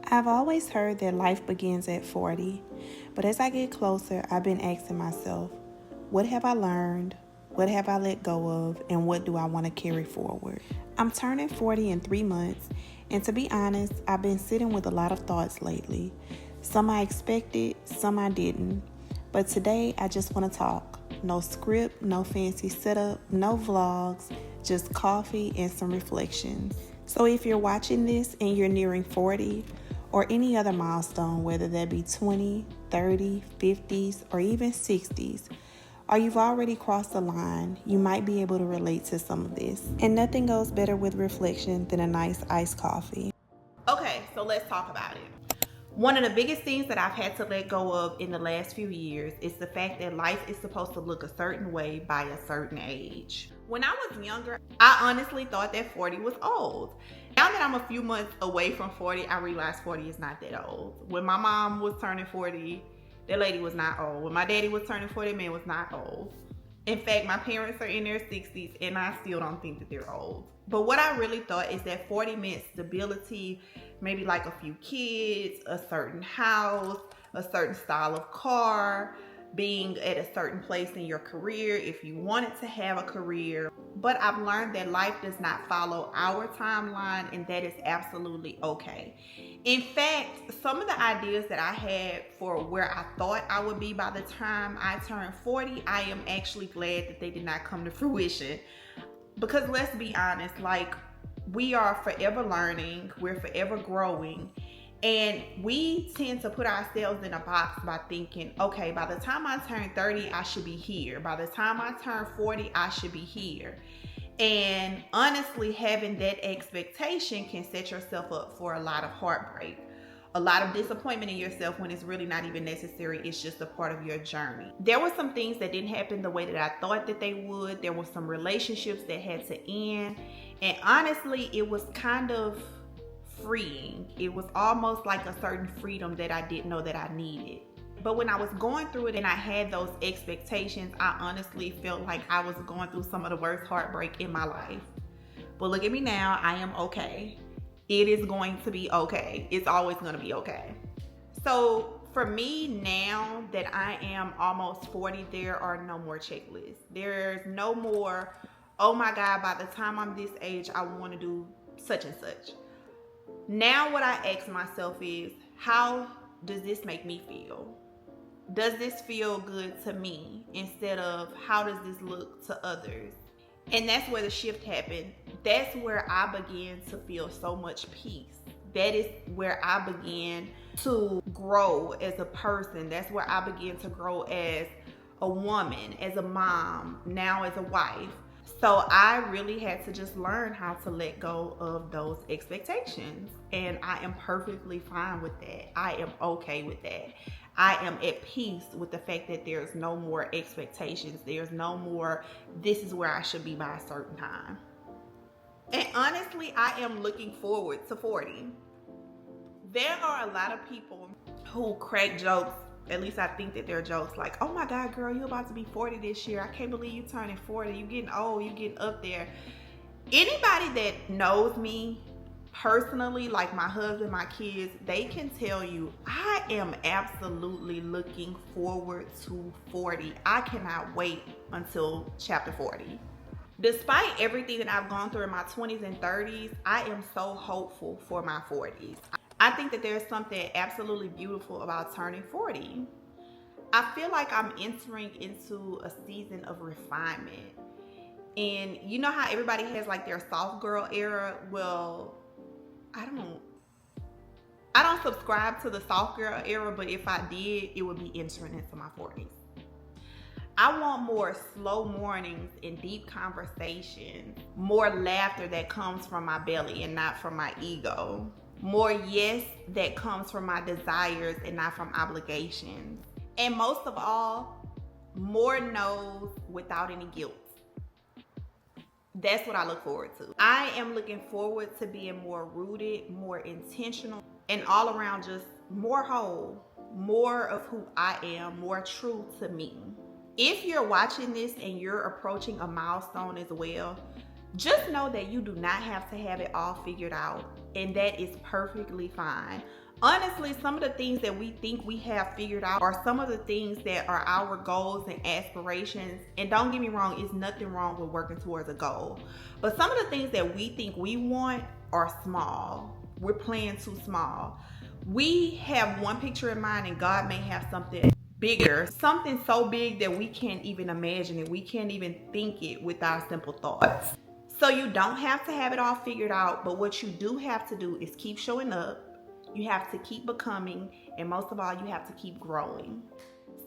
I've always heard that life begins at 40, but as I get closer, I've been asking myself, what have I learned? What have I let go of? And what do I want to carry forward? I'm turning 40 in 3 months, and to be honest, I've been sitting with a lot of thoughts lately. Some I expected, some I didn't. But today, I just want to talk. No script, no fancy setup, no vlogs, just coffee and some reflection. So if you're watching this and you're nearing 40, or any other milestone, whether that be 20, 30, 50s, or even 60s, or you've already crossed the line, you might be able to relate to some of this. And nothing goes better with reflection than a nice iced coffee. Okay, so let's talk about it. One of the biggest things that I've had to let go of in the last few years is the fact that life is supposed to look a certain way by a certain age. When I was younger, I honestly thought that 40 was old. Now that I'm a few months away from 40, I realize 40 is not that old. When my mom was turning 40, that lady was not old. When my daddy was turning 40, man was not old. In fact, my parents are in their 60s and I still don't think that they're old. But what I really thought is that 40 meant stability, maybe like a few kids, a certain house, a certain style of car, being at a certain place in your career if you wanted to have a career. But I've learned that life does not follow our timeline, and that is absolutely okay. In fact, some of the ideas that I had for where I thought I would be by the time I turned 40, I am actually glad that they did not come to fruition. Because let's be honest, like, we are forever learning, we're forever growing. And we tend to put ourselves in a box by thinking, okay, by the time I turn 30, I should be here. By the time I turn 40, I should be here. And honestly, having that expectation can set yourself up for a lot of heartbreak, a lot of disappointment in yourself when it's really not even necessary. It's just a part of your journey. There were some things that didn't happen the way that I thought that they would. There were some relationships that had to end. And honestly, it was kind of freeing. It was almost like a certain freedom that I didn't know that I needed. But when I was going through it and I had those expectations, I honestly felt like I was going through some of the worst heartbreak in my life. But look at me now, I am okay. It is going to be okay. It's always going to be okay. So for me now that I am almost 40, there are no more checklists. There's no more, oh my God, by the time I'm this age, I want to do such and such. Now what I ask myself is, how does this make me feel? Does this feel good to me? Instead of, how does this look to others? And that's where the shift happened. That's where I began to feel so much peace. That is where I began to grow as a person. That's where I began to grow as a woman, as a mom, now as a wife. So I really had to just learn how to let go of those expectations. And I am perfectly fine with that. I am okay with that. I am at peace with the fact that there's no more expectations. There's no more, this is where I should be by a certain time. And honestly, I am looking forward to 40. There are a lot of people who crack jokes. At least I think that they're jokes like, oh my God, girl, you're about to be 40 this year. I can't believe you turning 40. You getting old, you getting up there. Anybody that knows me personally, like my husband, my kids, they can tell you I am absolutely looking forward to 40. I cannot wait until chapter 40. Despite everything that I've gone through in my 20s and 30s, I am so hopeful for my 40s. I think that there's something absolutely beautiful about turning 40. I feel like I'm entering into a season of refinement. And you know how everybody has like their soft girl era? Well, I don't subscribe to the soft girl era, but if I did, it would be entering into my 40s. I want more slow mornings and deep conversations, more laughter that comes from my belly and not from my ego. More yes that comes from my desires and not from obligations. And most of all, more no's without any guilt. That's what I look forward to. I am looking forward to being more rooted, more intentional, and all around just more whole, more of who I am, more true to me. If you're watching this and you're approaching a milestone as well, just know that you do not have to have it all figured out, and that is perfectly fine. Honestly, some of the things that we think we have figured out are some of the things that are our goals and aspirations. And don't get me wrong, it's nothing wrong with working towards a goal. But some of the things that we think we want are small. We're playing too small. We have one picture in mind and God may have something bigger, something so big that we can't even imagine it. We can't even think it with our simple thoughts. So you don't have to have it all figured out, but what you do have to do is keep showing up. You have to keep becoming, and most of all, you have to keep growing.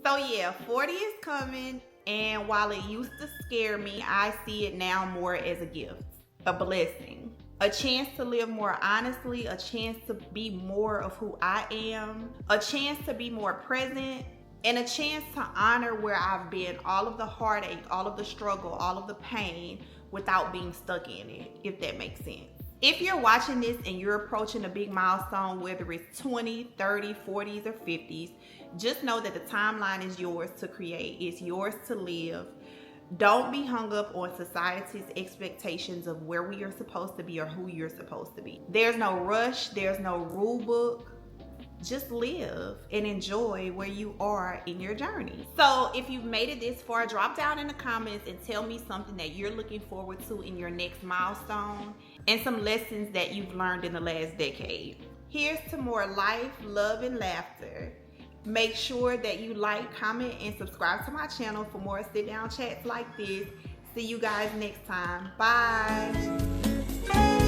So yeah, 40 is coming, and while it used to scare me, I see it now more as a gift, a blessing, a chance to live more honestly, a chance to be more of who I am, a chance to be more present, and a chance to honor where I've been, all of the heartache, all of the struggle, all of the pain, without being stuck in it, if that makes sense. If you're watching this and you're approaching a big milestone, whether it's 20, 30, 40s, or 50s, just know that the timeline is yours to create. It's yours to live. Don't be hung up on society's expectations of where we are supposed to be or who you're supposed to be. There's no rush. There's no rule book. Just live and enjoy where you are in your journey. So if you've made it this far, drop down in the comments and tell me something that you're looking forward to in your next milestone and some lessons that you've learned in the last decade. Here's to more life, love, and laughter. Make sure that you like, comment, and subscribe to my channel for more sit-down chats like this. See you guys next time. Bye.